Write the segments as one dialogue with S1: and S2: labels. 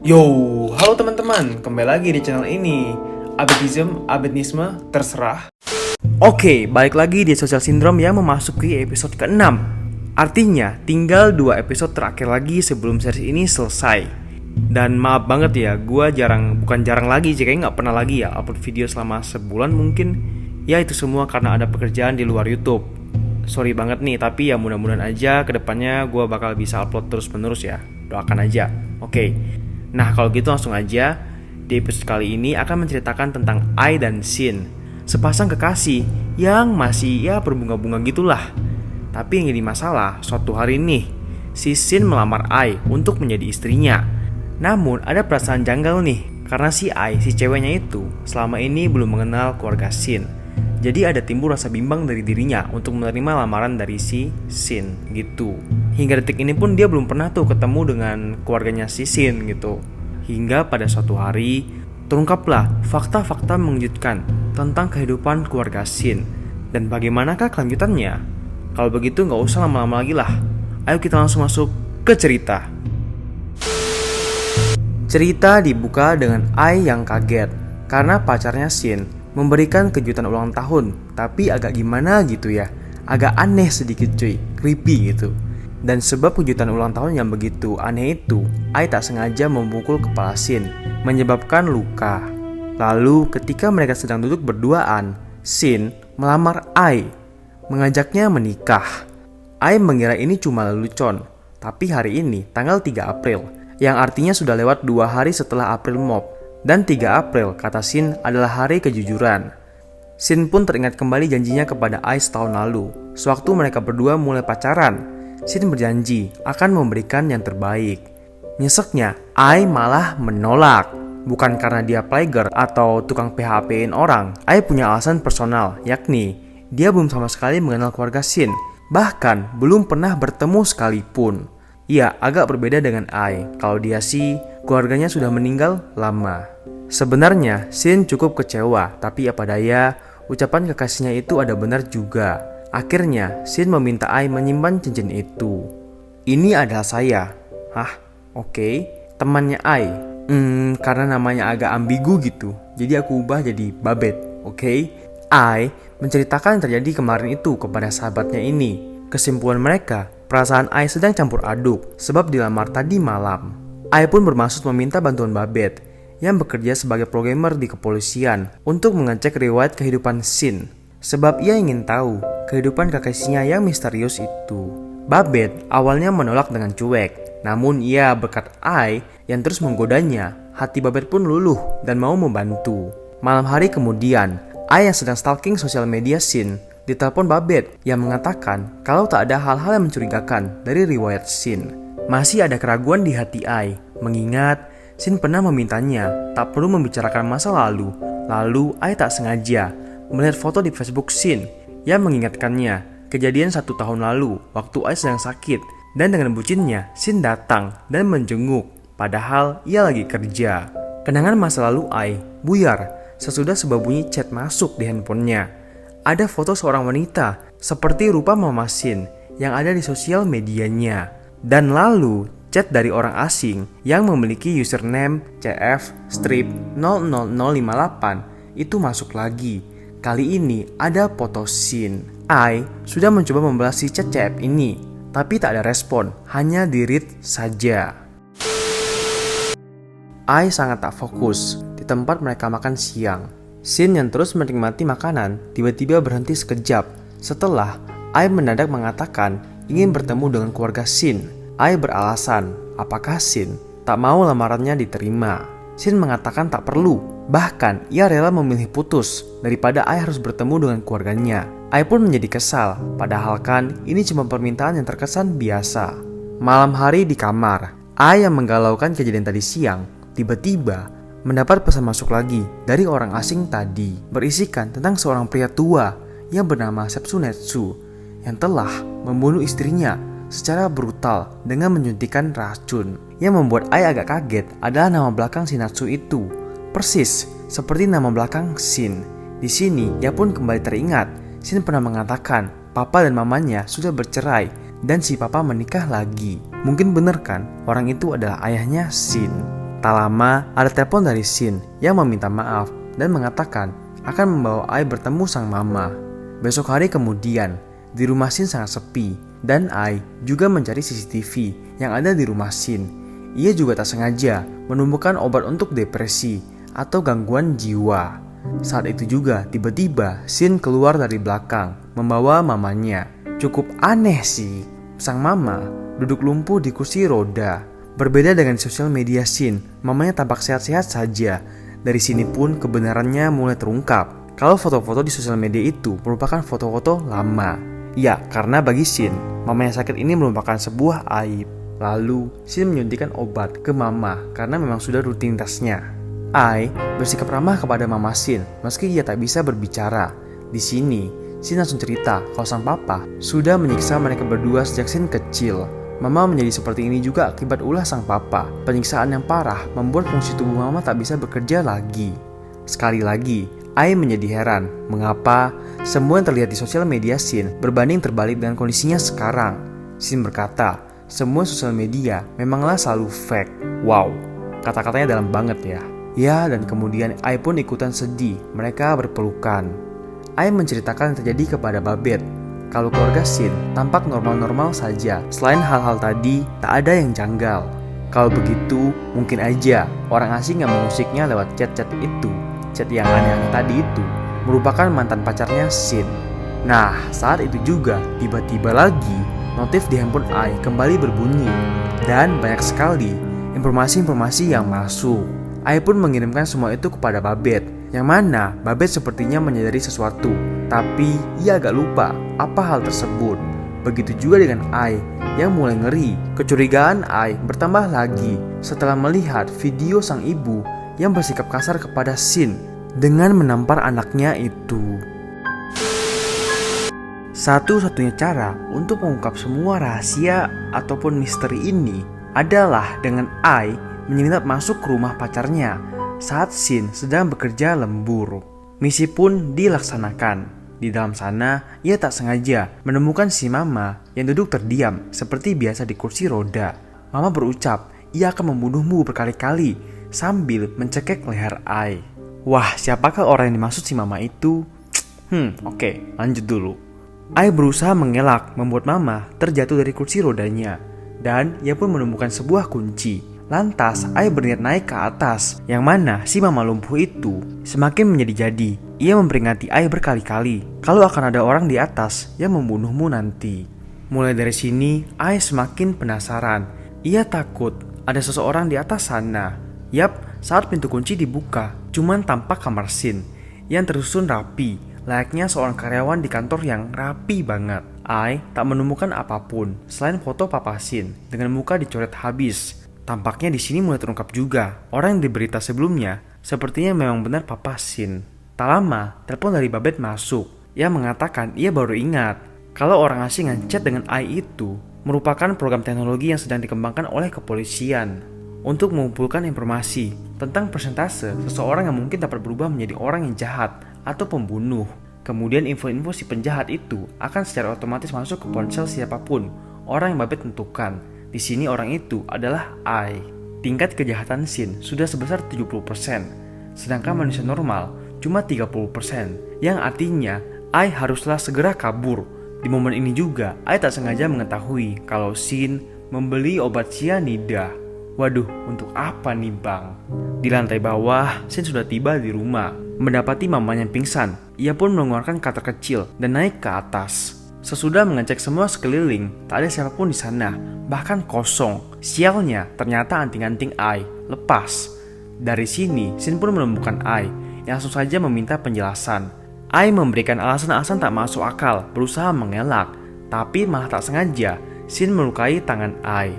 S1: Yo, halo teman-teman, kembali lagi di channel ini. Abedisme, terserah. Oke, balik lagi di Social Syndrome yang memasuki episode ke-6. Artinya, tinggal 2 episode terakhir lagi sebelum series ini selesai. Dan maaf banget ya, gue bukan jarang lagi sih, kayaknya gak pernah lagi ya upload video selama sebulan mungkin. Ya itu semua karena ada pekerjaan di luar YouTube. Sorry banget nih, tapi ya mudah-mudahan aja kedepannya gue bakal bisa upload terus-menerus ya. Doakan aja, oke. Nah kalau gitu langsung aja. Di episode kali ini akan menceritakan tentang Ai dan Shin, sepasang kekasih yang masih ya berbunga-bunga gitulah. Tapi yang jadi masalah, suatu hari nih si Shin melamar Ai untuk menjadi istrinya. Namun ada perasaan janggal nih, karena si Ai, si ceweknya itu selama ini belum mengenal keluarga Shin. Jadi ada timbul rasa bimbang dari dirinya untuk menerima lamaran dari si Shin gitu. Hingga detik ini pun dia belum pernah tuh ketemu dengan keluarganya si Shin gitu. Hingga pada suatu hari terungkaplah fakta-fakta mengejutkan tentang kehidupan keluarga Shin. Dan bagaimanakah kelanjutannya? Kalau begitu gak usah lama-lama lagi lah. Ayo kita langsung masuk ke cerita. Cerita dibuka dengan Ai yang kaget karena pacarnya Shin memberikan kejutan ulang tahun, tapi agak gimana gitu ya. Agak aneh sedikit cuy, creepy gitu. Dan sebab kejutan ulang tahun yang begitu aneh itu, Ai tak sengaja memukul kepala Shin, menyebabkan luka. Lalu ketika mereka sedang duduk berduaan, Shin melamar Ai, mengajaknya menikah. Ai mengira ini cuma lelucon, tapi hari ini tanggal 3 April, yang artinya sudah lewat 2 hari setelah April Mop. Dan 3 April, kata Shin, adalah hari kejujuran. Shin pun teringat kembali janjinya kepada Ai setahun lalu. Sewaktu mereka berdua mulai pacaran, Shin berjanji akan memberikan yang terbaik. Nyeseknya, Ai malah menolak. Bukan karena dia player atau tukang PHP-in orang. Ai punya alasan personal, yakni dia belum sama sekali mengenal keluarga Shin. Bahkan belum pernah bertemu sekalipun. Ya, agak berbeda dengan Ai. Kalau dia sih, keluarganya sudah meninggal lama. Sebenarnya, Shin cukup kecewa, tapi apa daya, ucapan kekasihnya itu ada benar juga. Akhirnya, Shin meminta Ai menyimpan cincin itu. Ini adalah saya. Hah? Oke. Temannya Ai. Karena namanya agak ambigu gitu, jadi aku ubah jadi Babet. Oke. Ai menceritakan yang terjadi kemarin itu kepada sahabatnya ini. Kesimpulan mereka, perasaan Ai sedang campur aduk sebab dilamar tadi malam. Ai pun bermaksud meminta bantuan Babet yang bekerja sebagai programmer di kepolisian untuk mengecek riwayat kehidupan Shin, sebab ia ingin tahu kehidupan kekasihnya yang misterius itu. Babet awalnya menolak dengan cuek, namun ia berkat Ai yang terus menggodanya, hati Babet pun luluh dan mau membantu. Malam hari kemudian, Ai yang sedang stalking sosial media Shin ditelepon Babet yang mengatakan kalau tak ada hal-hal yang mencurigakan dari riwayat Shin. Masih ada keraguan di hati Ai, mengingat Shin pernah memintanya tak perlu membicarakan masa lalu. Lalu Ai tak sengaja melihat foto di Facebook Shin yang mengingatkannya kejadian 1 tahun lalu waktu Ai sedang sakit. Dan dengan bucinnya, Shin datang dan menjenguk, padahal ia lagi kerja. Kenangan masa lalu Ai buyar sesudah sebuah bunyi chat masuk di handphonenya. Ada foto seorang wanita seperti rupa Mama Shin yang ada di sosial medianya. Dan lalu chat dari orang asing yang memiliki username cf-00058 itu masuk lagi. Kali ini ada foto Shin. Ai sudah mencoba membalas si chat CF ini, tapi tak ada respon, hanya di-read saja. Ai sangat tak fokus di tempat mereka makan siang. Shin yang terus menikmati makanan tiba-tiba berhenti sekejap setelah Ai mendadak mengatakan ingin bertemu dengan keluarga Shin. Ai beralasan apakah Shin tak mau lamarannya diterima. Shin mengatakan tak perlu, bahkan ia rela memilih putus daripada Ai harus bertemu dengan keluarganya. Ai pun menjadi kesal, padahal kan ini cuma permintaan yang terkesan biasa. Malam hari di kamar, Ai yang menggalaukan kejadian tadi siang tiba-tiba mendapat pesan masuk lagi dari orang asing tadi, berisikan tentang seorang pria tua yang bernama Sepsunetsu yang telah membunuh istrinya secara brutal dengan menyuntikkan racun. Yang membuat Ai agak kaget adalah nama belakang si Natsu itu, persis seperti nama belakang Shin. Di sini ia pun kembali teringat Shin pernah mengatakan papa dan mamanya sudah bercerai dan si papa menikah lagi. Mungkin bener kan orang itu adalah ayahnya Shin. Tak lama ada telepon dari Shin yang meminta maaf dan mengatakan akan membawa Ai bertemu sang mama. Besok hari kemudian, di rumah Shin sangat sepi dan Ai juga mencari CCTV yang ada di rumah Shin. Ia juga tak sengaja menemukan obat untuk depresi atau gangguan jiwa. Saat itu juga tiba-tiba Shin keluar dari belakang membawa mamanya. Cukup aneh sih, sang mama duduk lumpuh di kursi roda. Berbeda dengan di sosial media Shin, mamanya tampak sehat-sehat saja. Dari sini pun kebenarannya mulai terungkap. Kalau foto-foto di sosial media itu merupakan foto-foto lama. Ya, karena bagi Shin, mama yang sakit ini merupakan sebuah aib. Lalu, Shin menyuntikkan obat ke mama karena memang sudah rutinitasnya. Ai bersikap ramah kepada mama Shin meski ia tak bisa berbicara. Di sini, Shin langsung cerita kalau sang papa sudah menyiksa mereka berdua sejak Shin kecil. Mama menjadi seperti ini juga akibat ulah sang papa. Penyiksaan yang parah membuat fungsi tubuh mama tak bisa bekerja lagi. Sekali lagi, Ai menjadi heran mengapa semua yang terlihat di sosial media Shin berbanding terbalik dengan kondisinya sekarang. Shin berkata, semua sosial media memanglah selalu fake. Wow, kata-katanya dalam banget ya. Ya, dan kemudian Ai pun ikutan sedih. Mereka berpelukan. Ai menceritakan yang terjadi kepada Babette. Kalau keluarga Shin tampak normal-normal saja. Selain hal-hal tadi, tak ada yang janggal. Kalau begitu, mungkin aja orang asing yang mengusiknya lewat chat-chat itu, chat yang aneh-aneh tadi itu, merupakan mantan pacarnya Shin. Nah, saat itu juga, tiba-tiba lagi, notif di handphone Ai kembali berbunyi. Dan banyak sekali informasi-informasi yang masuk. Ai pun mengirimkan semua itu kepada Babette, yang mana Babette sepertinya menyadari sesuatu, tapi ia agak lupa apa hal tersebut. Begitu juga dengan Ai yang mulai ngeri. Kecurigaan Ai bertambah lagi setelah melihat video sang ibu yang bersikap kasar kepada Shin dengan menampar anaknya itu. Satu-satunya cara untuk mengungkap semua rahasia ataupun misteri ini adalah dengan Ai menyelinap masuk ke rumah pacarnya saat Shin sedang bekerja lembur. Misi pun dilaksanakan. Di dalam sana, ia tak sengaja menemukan si mama yang duduk terdiam seperti biasa di kursi roda. Mama berucap, ia akan membunuhmu berkali-kali sambil mencekik leher Ai. Wah, siapakah orang yang dimaksud si mama itu? Oke, lanjut dulu. Ai berusaha mengelak membuat mama terjatuh dari kursi rodanya. Dan ia pun menemukan sebuah kunci. Lantas, Ai berniat naik ke atas, yang mana si mama lumpuh itu semakin menjadi-jadi. Ia memperingati Ai berkali-kali kalau akan ada orang di atas yang membunuhmu nanti. Mulai dari sini, Ai semakin penasaran. Ia takut ada seseorang di atas sana. Yap, saat pintu kunci dibuka, cuman tampak kamar Shin yang tersusun rapi, layaknya seorang karyawan di kantor yang rapi banget. Ai tak menemukan apapun selain foto papa Shin dengan muka dicoret habis. Tampaknya di sini mulai terungkap juga orang yang diberita sebelumnya sepertinya memang benar papa Shin. Tak lama, telepon dari Babette masuk. Ia mengatakan ia baru ingat kalau orang asing yang chat dengan Ai itu merupakan program teknologi yang sedang dikembangkan oleh kepolisian untuk mengumpulkan informasi tentang persentase seseorang yang mungkin dapat berubah menjadi orang yang jahat atau pembunuh. Kemudian info-info si penjahat itu akan secara otomatis masuk ke ponsel siapapun orang yang Babette tentukan. Di sini orang itu adalah Ai. Tingkat kejahatan Shin sudah sebesar 70%, sedangkan manusia normal cuma 30%, yang artinya Ai haruslah segera kabur. Di momen ini juga, Ai tak sengaja mengetahui kalau Shin membeli obat cyanida. Waduh, untuk apa nih bang? Di lantai bawah, Shin sudah tiba di rumah. Mendapati mamanya pingsan, ia pun mengeluarkan cutter kecil dan naik ke atas. Sesudah mengecek semua sekeliling, tak ada siapapun di sana, bahkan kosong. Sialnya, ternyata anting-anting Ai lepas. Dari sini, Shin pun menemukan Ai yang langsung saja meminta penjelasan. Ai memberikan alasan-alasan tak masuk akal, berusaha mengelak, tapi malah tak sengaja Shin melukai tangan Ai.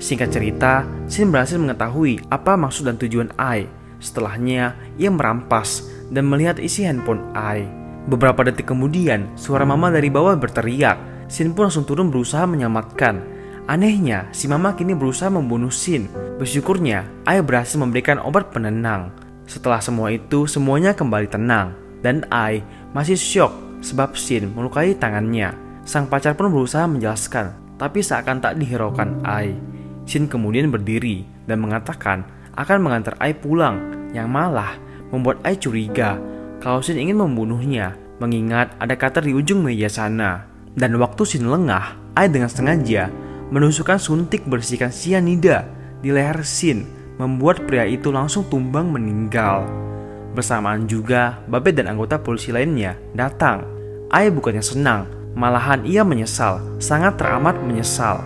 S1: Singkat cerita, Shin berhasil mengetahui apa maksud dan tujuan Ai. Setelahnya, ia merampas dan melihat isi handphone Ai. Beberapa detik kemudian, suara mama dari bawah berteriak. Shin pun langsung turun berusaha menyelamatkan. Anehnya, si mama kini berusaha membunuh Shin. Bersyukurnya, Ai berhasil memberikan obat penenang. Setelah semua itu, semuanya kembali tenang. Dan Ai masih syok sebab Shin melukai tangannya. Sang pacar pun berusaha menjelaskan, tapi seakan tak dihiraukan Ai. Shin kemudian berdiri dan mengatakan akan mengantar Ai pulang, yang malah membuat Ai curiga kalau Shin ingin membunuhnya, mengingat ada Carter di ujung meja sana. Dan waktu Shin lengah, Ai dengan sengaja menusukkan suntik berisikan cyanida di leher Shin, membuat pria itu langsung tumbang meninggal. Bersamaan juga, Babette dan anggota polisi lainnya datang. Ai bukannya senang, malahan ia menyesal, sangat teramat menyesal.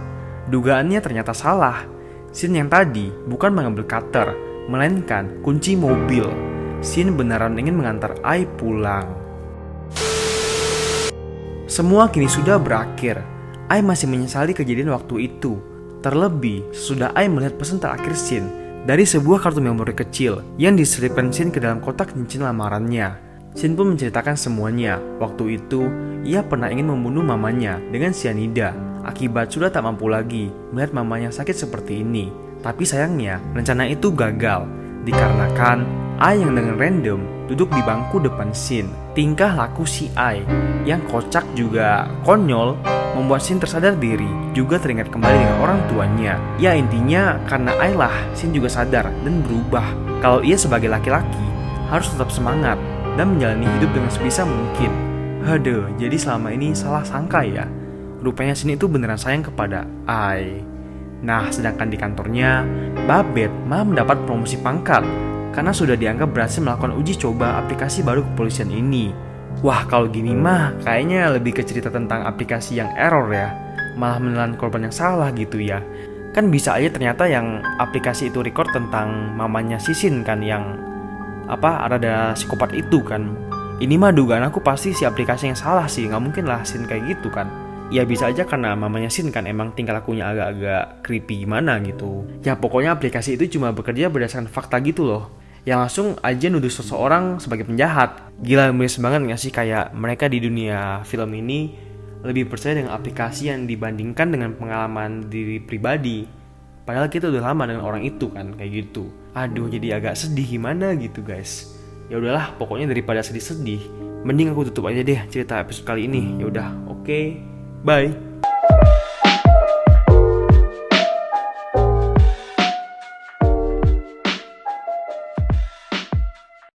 S1: Dugaannya ternyata salah. Shin yang tadi bukan mengambil cutter, melainkan kunci mobil. Shin beneran ingin mengantar Ai pulang. Semua kini sudah berakhir. Ai masih menyesali kejadian waktu itu. Terlebih sesudah Ai melihat pesan terakhir Shin dari sebuah kartu memori kecil yang diselipkan Shin ke dalam kotak cincin lamarannya. Shin pun menceritakan semuanya. Waktu itu, ia pernah ingin membunuh mamanya dengan cyanida. Akibat sudah tak mampu lagi melihat mamanya sakit seperti ini. Tapi sayangnya, rencana itu gagal. Dikarenakan Ai yang dengan random duduk di bangku depan Shin. Tingkah laku si Ai yang kocak juga konyol membuat Shin tersadar diri, juga teringat kembali dengan orang tuanya. Ya intinya karena Ai lah, Shin juga sadar dan berubah kalau ia sebagai laki-laki harus tetap semangat dan menjalani hidup dengan sebisa mungkin. Aduh, jadi selama ini salah sangka ya. Rupanya Shin itu beneran sayang kepada Ai. Nah, sedangkan di kantornya, Babette malah mendapat promosi pangkat karena sudah dianggap berhasil melakukan uji coba aplikasi baru kepolisian ini. Wah, kalau gini mah kayaknya lebih ke cerita tentang aplikasi yang error ya. Malah menelan korban yang salah gitu ya. Kan bisa aja ternyata yang aplikasi itu record tentang mamanya si Shin kan, yang ada psikopat itu kan. Ini mah dugaan aku pasti si aplikasi yang salah sih, nggak mungkin lah Shin kayak gitu kan. Ya bisa aja karena mamanya Shin kan emang tingkah lakunya agak-agak creepy gimana gitu. Ya pokoknya aplikasi itu cuma bekerja berdasarkan fakta gitu loh. Yang langsung aja nuduh seseorang sebagai penjahat. Gila, miris banget gak sih kayak mereka di dunia film ini lebih percaya dengan aplikasi yang dibandingkan dengan pengalaman diri pribadi. Padahal kita udah lama dengan orang itu kan, kayak gitu. Aduh, jadi agak sedih gimana gitu guys. Ya udahlah, pokoknya daripada sedih-sedih, mending aku tutup aja deh cerita episode kali ini. Ya udah, oke. Bye.